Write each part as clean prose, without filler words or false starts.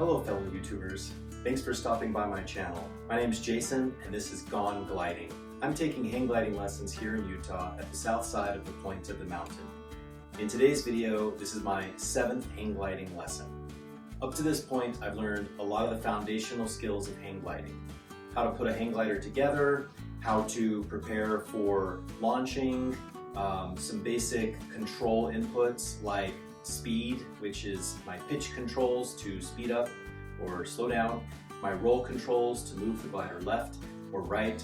Hello fellow YouTubers, thanks for stopping by my channel. My name is Jason and this is Gone Gliding. I'm taking hang gliding lessons here in Utah at the south side of the point of the mountain. In today's video, this is my 7th hang gliding lesson. Up to this point, I've learned a lot of the foundational skills of hang gliding. How to put a hang glider together, how to prepare for launching, some basic control inputs like speed, which is my pitch controls to speed up or slow down, my roll controls to move the glider left or right.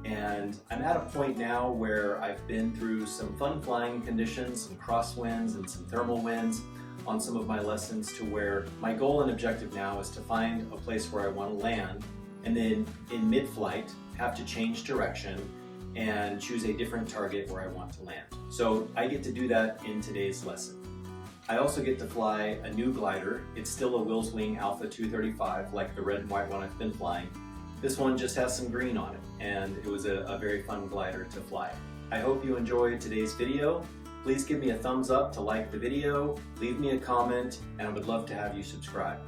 And I'm at a point now where I've been through some fun flying conditions, some crosswinds and some thermal winds on some of my lessons, to where my goal and objective now is to find a place where I want to land, and then in mid-flight have to change direction and choose a different target where I want to land. So I get to do that in today's lesson. I also get to fly a new glider. It's still a Wills Wing Alpha 235, like the red and white one I've been flying. This one just has some green on it, and it was a very fun glider to fly. I hope you enjoyed today's video. Please give me a thumbs up to like the video, leave me a comment, and I would love to have you subscribe.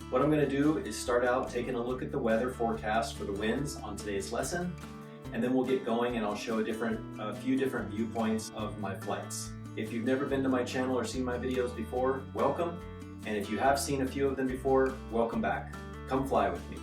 What I'm going to do is start out taking a look at the weather forecast for the winds on today's lesson, and then we'll get going and I'll show a few different viewpoints of my flights. If you've never been to my channel or seen my videos before, welcome. And if you have seen a few of them before, welcome back. Come fly with me.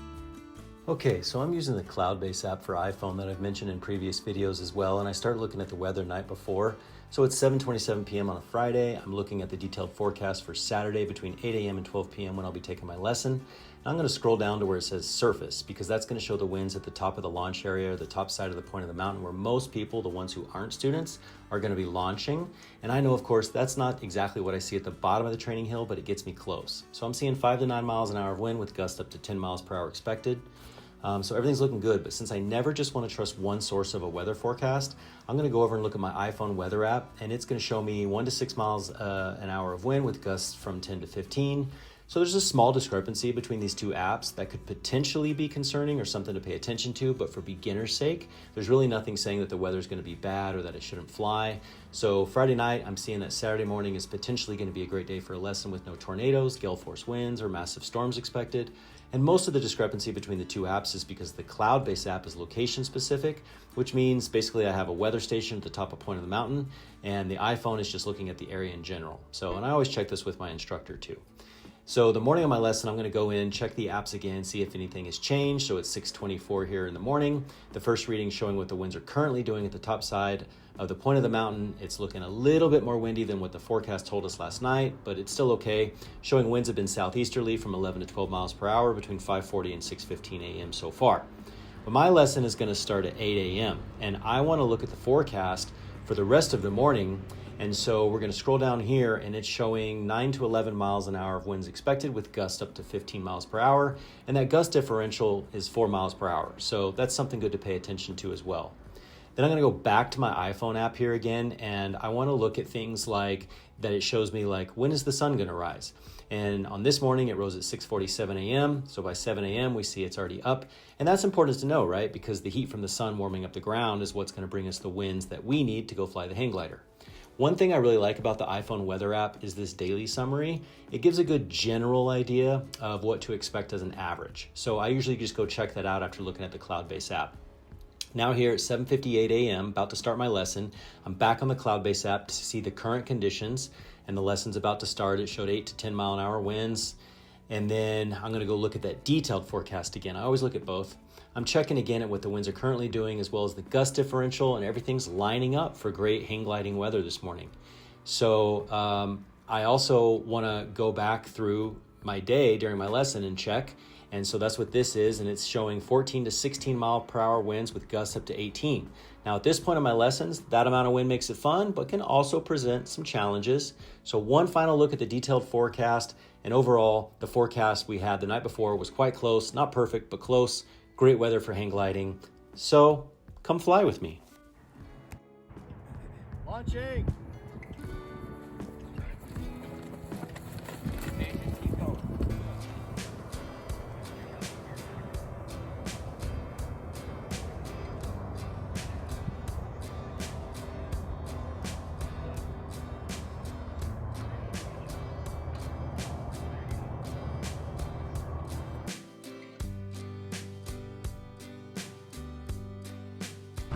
Okay, so I'm using the Cloudbase app for iPhone that I've mentioned in previous videos as well, and I started looking at the weather night before. So it's 7:27 p.m. on a Friday. I'm looking at the detailed forecast for Saturday between 8 a.m. and 12 p.m. when I'll be taking my lesson. And I'm going to scroll down to where it says surface, because that's going to show the winds at the top of the launch area, or the top side of the point of the mountain, where most people, the ones who aren't students, are going to be launching. And I know, of course, that's not exactly what I see at the bottom of the training hill, but it gets me close. So I'm seeing 5 to 9 miles an hour of wind with gusts up to 10 miles per hour expected. So everything's looking good, but since I never just want to trust one source of a weather forecast, I'm going to go over and look at my iPhone weather app, and it's going to show me 1 to 6 miles an hour of wind with gusts from 10 to 15. So there's a small discrepancy between these two apps that could potentially be concerning or something to pay attention to, but for beginner's sake, there's really nothing saying that the weather's going to be bad or that it shouldn't fly. So Friday night, I'm seeing that Saturday morning is potentially going to be a great day for a lesson with no tornadoes, gale force winds, or massive storms expected. And most of the discrepancy between the two apps is because the Cloudbase app is location specific, which means basically I have a weather station at the top of point of the mountain, and the iPhone is just looking at the area in general. So, and I always check this with my instructor too. So the morning of my lesson, I'm going to go in, check the apps again, see if anything has changed. So it's 6:24 here in the morning. The first reading showing what the winds are currently doing at the top side of the point of the mountain. It's looking a little bit more windy than what the forecast told us last night, but it's still okay. Showing winds have been southeasterly from 11 to 12 miles per hour between 5:40 and 6:15 a.m. so far. But my lesson is going to start at 8 a.m. and I want to look at the forecast for the rest of the morning. And so we're going to scroll down here, and it's showing 9 to 11 miles an hour of winds expected with gusts up to 15 miles per hour. And that gust differential is 4 miles per hour. So that's something good to pay attention to as well. Then I'm going to go back to my iPhone app here again, and I want to look at things like that. It shows me like, when is the sun going to rise? And on this morning, it rose at 6:47 a.m. So by 7 a.m., we see it's already up. And that's important to know, right? Because the heat from the sun warming up the ground is what's going to bring us the winds that we need to go fly the hang glider. One thing I really like about the iPhone weather app is this daily summary. It gives a good general idea of what to expect as an average. So I usually just go check that out after looking at the Cloudbase app. Now here at 7:58 a.m., about to start my lesson, I'm back on the Cloudbase app to see the current conditions, and the lesson's about to start. It showed 8 to 10 mile an hour winds. And then I'm going to go look at that detailed forecast again. I always look at both. I'm checking again at what the winds are currently doing, as well as the gust differential, and everything's lining up for great hang gliding weather this morning. So I also want to go back through my day during my lesson and check. And so that's what this is, and it's showing 14 to 16 mile per hour winds with gusts up to 18. Now at this point in my lessons, that amount of wind makes it fun, but can also present some challenges. So one final look at the detailed forecast, and overall, the forecast we had the night before was quite close, not perfect, but close. Great weather for hang gliding. So come fly with me. Launching.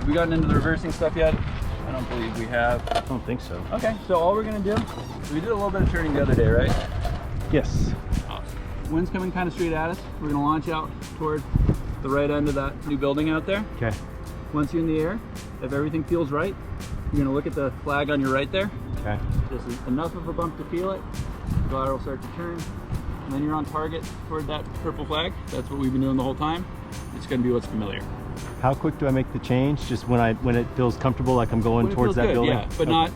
Have we gotten into the reversing stuff yet? I don't believe we have. I don't think so. Okay, so all we're gonna do, we did a little bit of turning the other day, right? Yes. Awesome. Wind's coming kind of straight at us. We're gonna launch out toward the right end of that new building out there. Okay. Once you're in the air, if everything feels right, you're gonna look at the flag on your right there. Okay. This is enough of a bump to feel it. The glider will start to turn, and then you're on target toward that purple flag. That's what we've been doing the whole time. It's gonna be what's familiar. How quick do I make the change? Just when it feels comfortable, like I'm going towards that building? Yeah, but not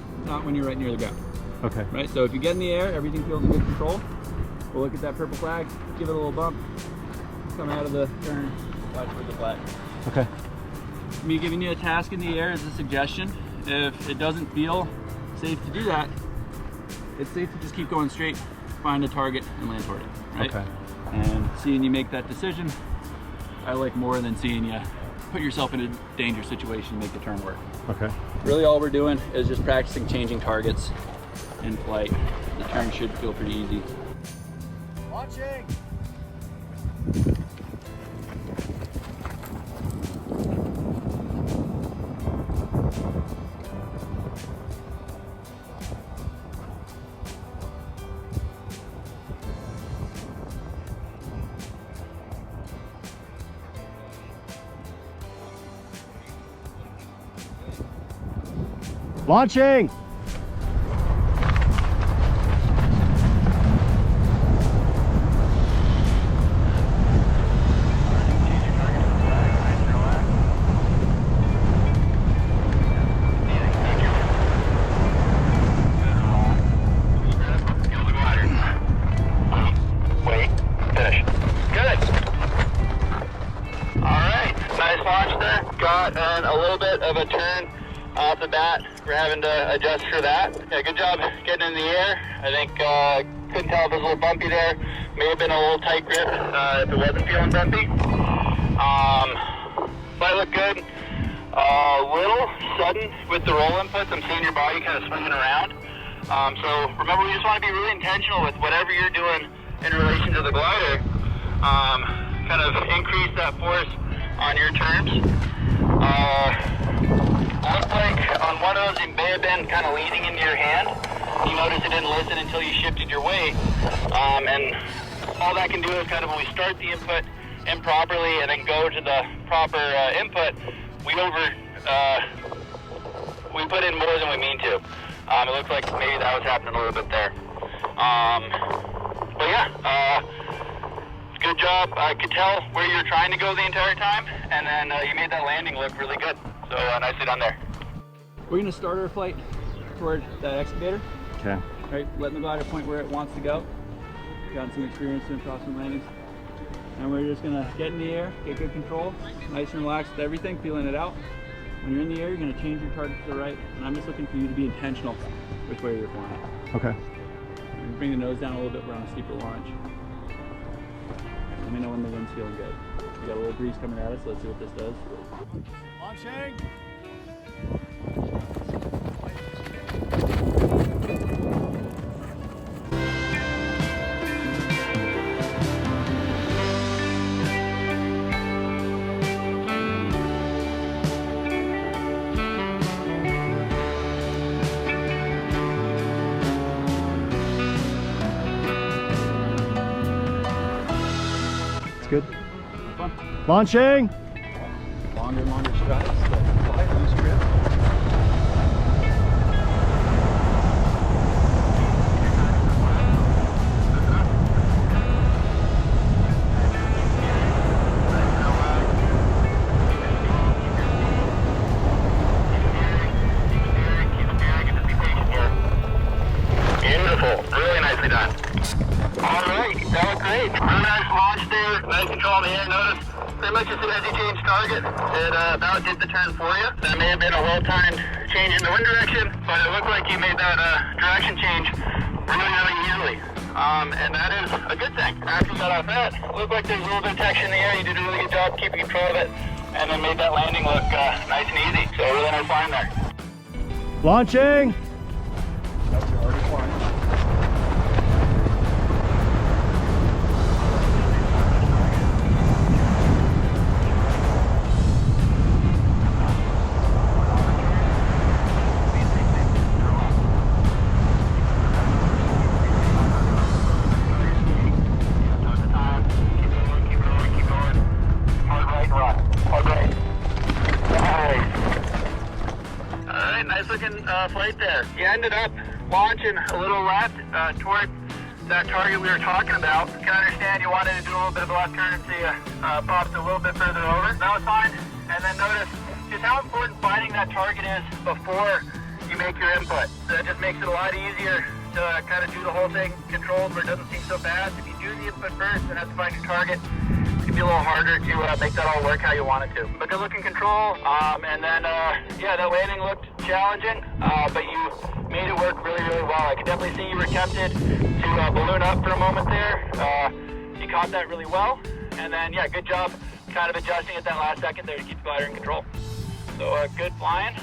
when you're right near the ground. Okay. Right, so if you get in the air, everything feels in good control. We'll look at that purple flag, give it a little bump, come out of the turn, watch for the flag. Okay. Me giving you a task in the air is a suggestion. If it doesn't feel safe to do that, it's safe to just keep going straight, find a target and land toward it, right? Okay. And seeing you make that decision, I like more than seeing you put yourself in a dangerous situation and make the turn work. Okay. Really all we're doing is just practicing changing targets in flight. The turn should feel pretty easy. Launching! Launching! Got a little bit of a turn off the bat. We're having to adjust for that. Yeah, good job getting in the air. I think couldn't tell if it was a little bumpy there. May have been a little tight grip if it wasn't feeling bumpy. Flight looked good. A little sudden with the roll inputs. I'm seeing your body kind of swinging around. So remember, we just want to be really intentional with whatever you're doing in relation to the glider. Kind of increase that force on your terms. Looked like on one of those you may have been kind of leaning into your hand. You notice it didn't listen until you shifted your weight. And all that can do is kind of when we start the input improperly and then go to the proper input, we put in more than we mean to. It looks like maybe that was happening a little bit there. But yeah, good job. I could tell where you were trying to go the entire time, and then you made that landing look really good. So nicely done there. We're gonna start our flight toward that excavator. Okay. Right, letting the glider point where it wants to go. Gotten some experience doing cross and landings. And we're just gonna get in the air, get good control, nice and relaxed with everything, feeling it out. When you're in the air, you're gonna change your target to the right, and I'm just looking for you to be intentional with where you're flying. Okay. Bring the nose down a little bit, we're on a steeper launch. Let me know when the wind's feeling good. We got a little breeze coming at us, let's see what this does. Launching! Good. Fun. Launching! Longer and longer strides. Fly, loose grip. Beautiful. Really nicely done. All right, that was great. Really nice launch there. Nice control in the air. Notice pretty much as soon as you change target, it about did the turn for you. That may have been a well-timed change in the wind direction, but it looked like you made that direction change really, really easily. And that is a good thing. After you got off that, it looked like there's a little bit of tension in the air. You did a really good job keeping control of it, and then made that landing look nice and easy. So really nice line there. Launching! That's your hardest line. flight there. You ended up launching a little left toward that target we were talking about. I can understand you wanted to do a little bit of a left turn, so you popped a little bit further over. That was fine. And then notice just how important finding that target is before you make your input. So it just makes it a lot easier to kind of do the whole thing controlled where it doesn't seem so fast. If you do the input first and have to find your target, it can be a little harder to make that all work how you want it to. But good looking control, and then yeah, that landing looked challenging, but you made it work really, really well. I could definitely see you were tempted to balloon up for a moment there. You caught that really well, and then yeah, good job kind of adjusting at that last second there to keep the glider in control. So good flying.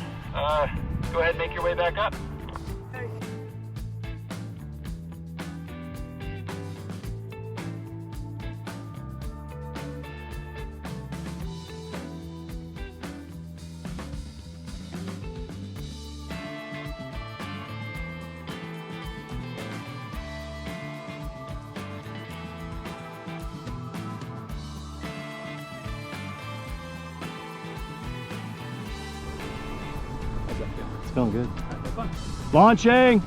Go ahead and make your way back up. It's feeling good. Launching!